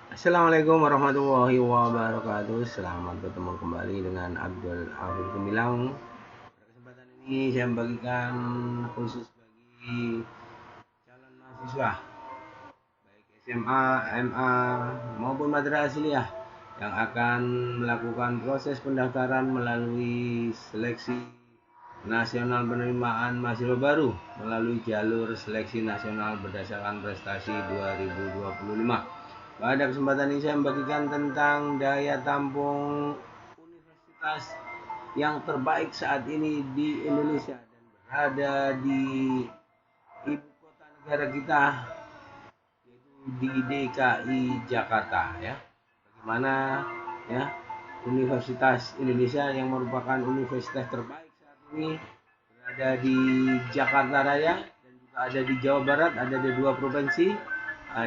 Assalamualaikum warahmatullahi wabarakatuh. Selamat bertemu kembali dengan Abdul Afif Gemilang. Pada kesempatan ini saya membagikan khusus bagi calon mahasiswa baik SMA, MA maupun madrasah aliyah yang akan melakukan proses pendaftaran melalui seleksi nasional penerimaan mahasiswa baru melalui jalur seleksi nasional berdasarkan prestasi 2025. Pada kesempatan ini saya membagikan tentang daya tampung universitas yang terbaik saat ini di Indonesia dan berada di ibu kota negara kita, yaitu di DKI Jakarta, ya. Bagaimana, ya, Universitas Indonesia yang merupakan universitas terbaik saat ini berada di Jakarta Raya dan juga ada di Jawa Barat, ada di dua provinsi,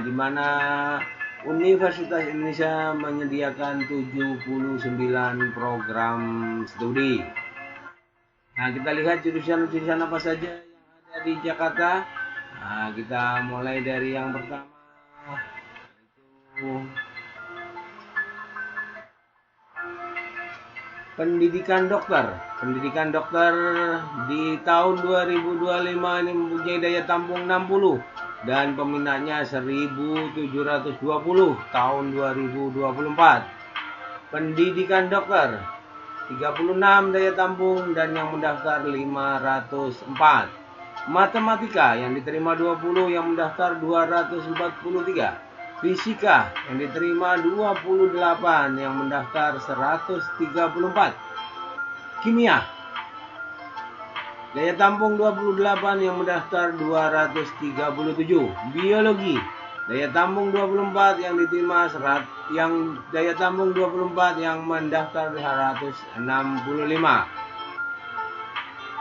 di mana Universitas Indonesia menyediakan 79 program studi. Nah, kita lihat jurusan-jurusan apa saja yang ada di Jakarta. Nah, kita mulai dari yang pertama, yaitu pendidikan dokter. Pendidikan dokter di tahun 2025 ini mempunyai daya tampung 60 dan peminatnya 1720 tahun 2024. Pendidikan dokter 36 daya tampung dan yang mendaftar 504. Matematika yang diterima 20, yang mendaftar 243. Fisika yang diterima 28, yang mendaftar 134. Kimia daya tampung 28, yang mendaftar 237. Biologi daya tampung 24, yang diterima 100, yang daya tampung 24, yang mendaftar 165.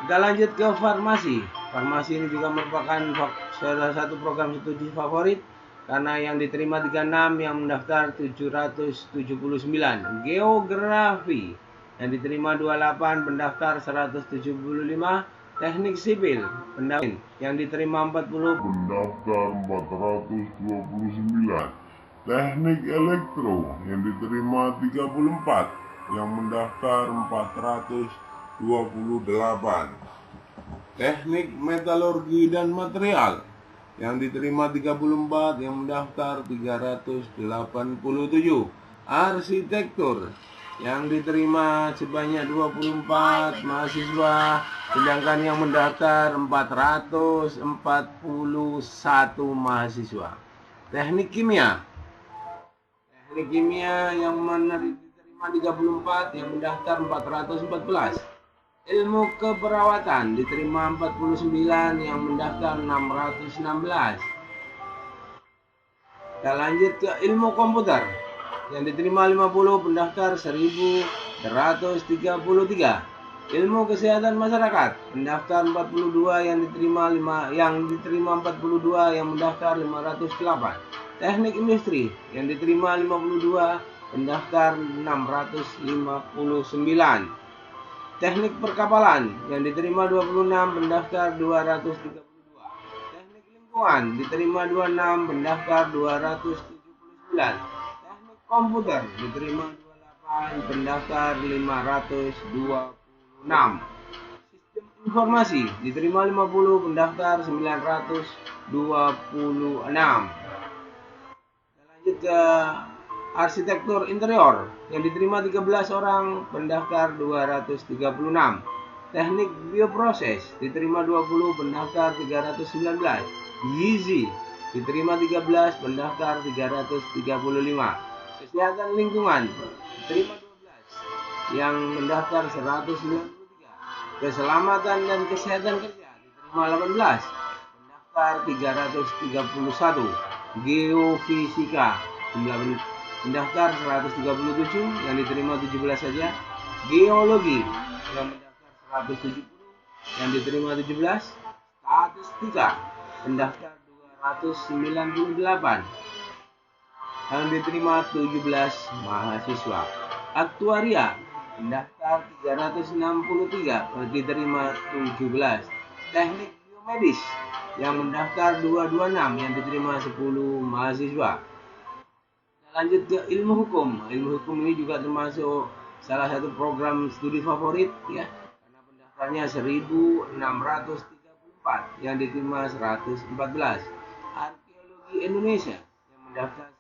Kita lanjut ke farmasi. Farmasi ini juga merupakan salah satu program studi favorit karena yang diterima 36, yang mendaftar 779. Geografi yang diterima 28, pendaftar 175. Teknik sipil yang diterima 40, pendaftar 429. Teknik elektro yang diterima 34, yang mendaftar 428. Teknik metalurgi dan material yang diterima 34, yang mendaftar 387. Arsitektur yang diterima sebanyak 24 mahasiswa, sedangkan yang mendaftar 441 mahasiswa. Teknik kimia yang diterima 34, yang mendaftar 414. Ilmu keperawatan diterima 49, yang mendaftar 616. Kita lanjut ke ilmu komputer yang diterima 50, pendaftar 1133. Ilmu kesehatan masyarakat pendaftar 42, yang diterima 42, yang mendaftar 508. Teknik industri yang diterima 52, pendaftar 659. Teknik perkapalan yang diterima 26, pendaftar 232. Teknik lingkungan diterima 26, pendaftar 279. Teknik komputer diterima 28, pendaftar 526. Sistem informasi diterima 50, pendaftar 926. Kita lanjut ke arsitektur interior yang diterima 13 orang, pendaftar 236. Teknik bioproses diterima 20, pendaftar 319. Gizi diterima 13, pendaftar 335. Kesehatan lingkungan diterima 12, yang mendaftar 193. Keselamatan dan kesehatan kerja diterima 18, pendaftar 331. Geofisika pendaftar 137, yang diterima 17 saja. Geologi yang mendaftar 170, yang diterima 17. Statistika pendaftar 298, yang diterima 17 mahasiswa. Aktuaria pendaftar 363, diterima 17. Teknik biomedis yang mendaftar 226, yang diterima 10 mahasiswa. Lanjut ke ilmu hukum. Ilmu hukum ini juga termasuk salah satu program studi favorit ya. Karena pendaftarnya 1634 yang diterima 114. Arkeologi Indonesia yang mendaftar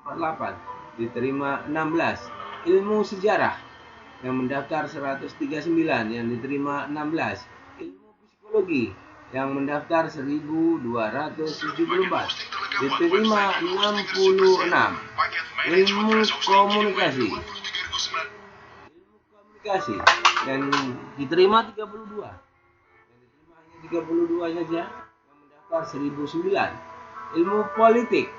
148 diterima 16. Ilmu sejarah yang mendaftar 139 yang diterima 16. Ilmu psikologi yang mendaftar 1274 diterima 66. Ilmu komunikasi yang diterima 32. Yang diterima hanya 32 saja yang mendaftar 1009. Ilmu politik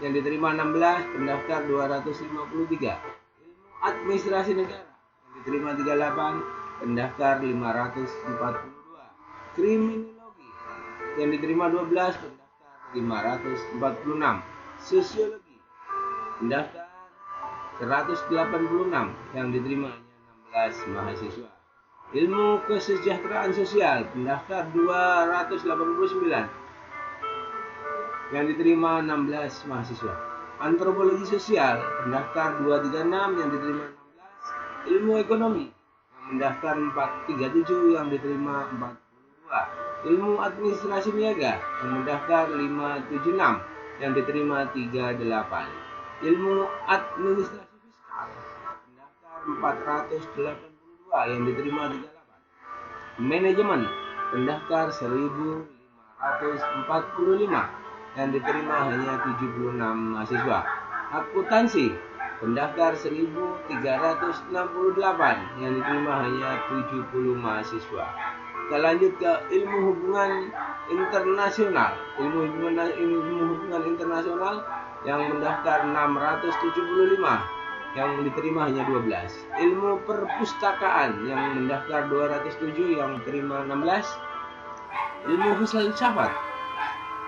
yang diterima 16, pendaftar 253. Ilmu administrasi negara yang diterima 38, pendaftar 542. Kriminologi yang diterima 12, pendaftar 546. Sosiologi pendaftar 186 yang diterima hanya 16 mahasiswa. Ilmu kesejahteraan sosial pendaftar 289 yang diterima 16 mahasiswa. Antropologi sosial pendaftar 236 yang diterima 16. Ilmu ekonomi yang mendaftar 437 yang diterima 42. Ilmu administrasi niaga yang mendaftar 576 yang diterima 38. Ilmu administrasi fiskal pendaftar 482 yang diterima 38. Manajemen pendaftar 1545 yang diterima hanya 76 mahasiswa. Akuntansi pendaftar 1368 yang diterima hanya 70 mahasiswa. Kita lanjut ke ilmu hubungan internasional. Ilmu hubungan internasional yang mendaftar 675 yang diterima hanya 12. Ilmu perpustakaan yang mendaftar 207 yang diterima 16. Ilmu filsafat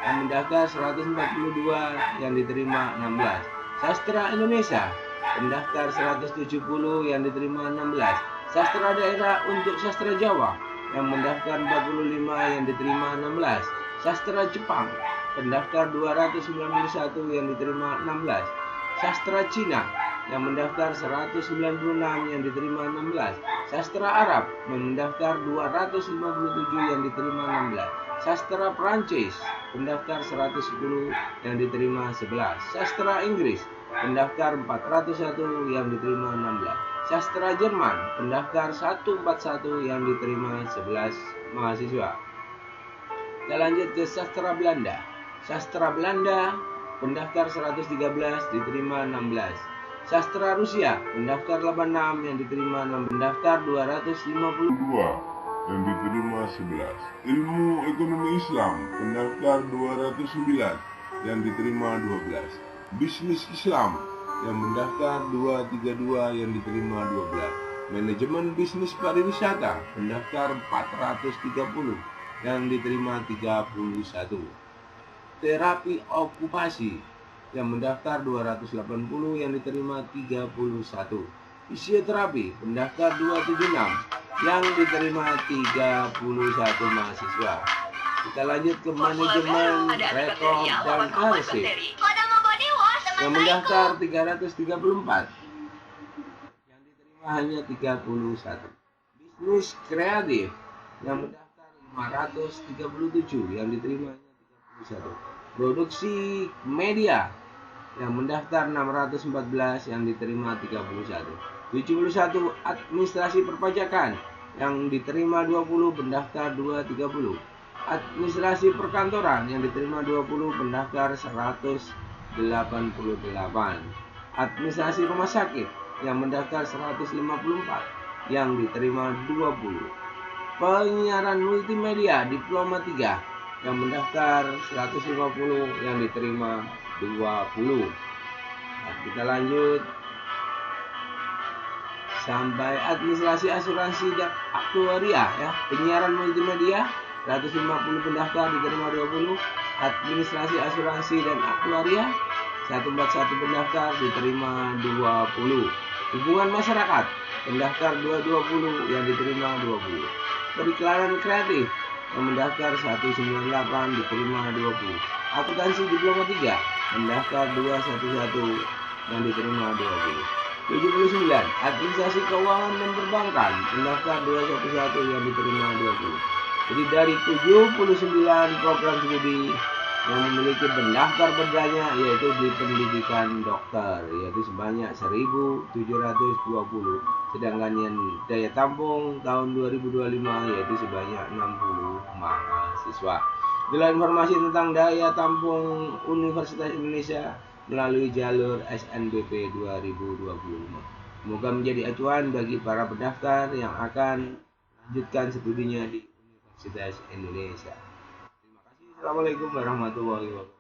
yang mendaftar 142 yang diterima 16. Sastra Indonesia pendaftar 170 yang diterima 16. Sastra daerah untuk sastra Jawa yang mendaftar 45 yang diterima 16. Sastra Jepang pendaftar 291 yang diterima 16. Sastra Cina yang mendaftar 196 yang diterima 16. Sastra Arab yang mendaftar 257 yang diterima 16. Sastra Prancis pendaftar 110 yang diterima 11. Sastra Inggris pendaftar 401 yang diterima 16. Sastra Jerman pendaftar 141 yang diterima 11 mahasiswa. Kita lanjut ke sastra Belanda. Sastra Belanda pendaftar 113 diterima 16. Sastra Rusia pendaftar 86 yang diterima 6. Pendaftar 252 yang diterima 11. Ilmu ekonomi Islam pendaftar 209 yang diterima 12. Bisnis Islam yang mendaftar 232 yang diterima 12. Manajemen bisnis pariwisata pendaftar 430 yang diterima 31. Terapi okupasi yang mendaftar 280 yang diterima 31. Fisioterapi pendaftar 276 yang diterima 31 mahasiswa. Kita lanjut ke manajemen rekor dan arsip yang mendaftar 334 yang diterima hanya 31. Bisnis kreatif yang mendaftar 537 yang diterima hanya 31. Produksi media yang mendaftar 614 yang diterima 31. 71 administrasi perpajakan yang diterima 20, pendaftar 230. Administrasi perkantoran yang diterima 20, pendaftar 188. Administrasi rumah sakit yang mendaftar 154 yang diterima 20. Penyiaran multimedia diploma 3 yang mendaftar 150 yang diterima 20. Nah, kita lanjut sampai administrasi asuransi dan aktuaria ya. Penyiaran multimedia 150 pendaftar diterima 20. Administrasi asuransi dan aktuaria 141 pendaftar diterima 20. Hubungan masyarakat pendaftar 220 yang diterima 20. Periklanan kreatif yang mendaftar 198 diterima 20. Akuntansi diploma 3 mendaftar 211 yang diterima 79. Administrasi keuangan dan perbankan pendaftar 211 yang diterima 20. Jadi dari 79 program studi yang memiliki pendaftar perdana yaitu di pendidikan dokter, yaitu sebanyak 1.720, sedangkan yang daya tampung tahun 2025 yaitu sebanyak 60 mahasiswa. Itulah informasi tentang daya tampung Universitas Indonesia melalui jalur SNBP 2025. Semoga menjadi acuan bagi para pendaftar yang akan lanjutkan studinya di Universitas Indonesia. Terima kasih. Assalamualaikum warahmatullahi wabarakatuh.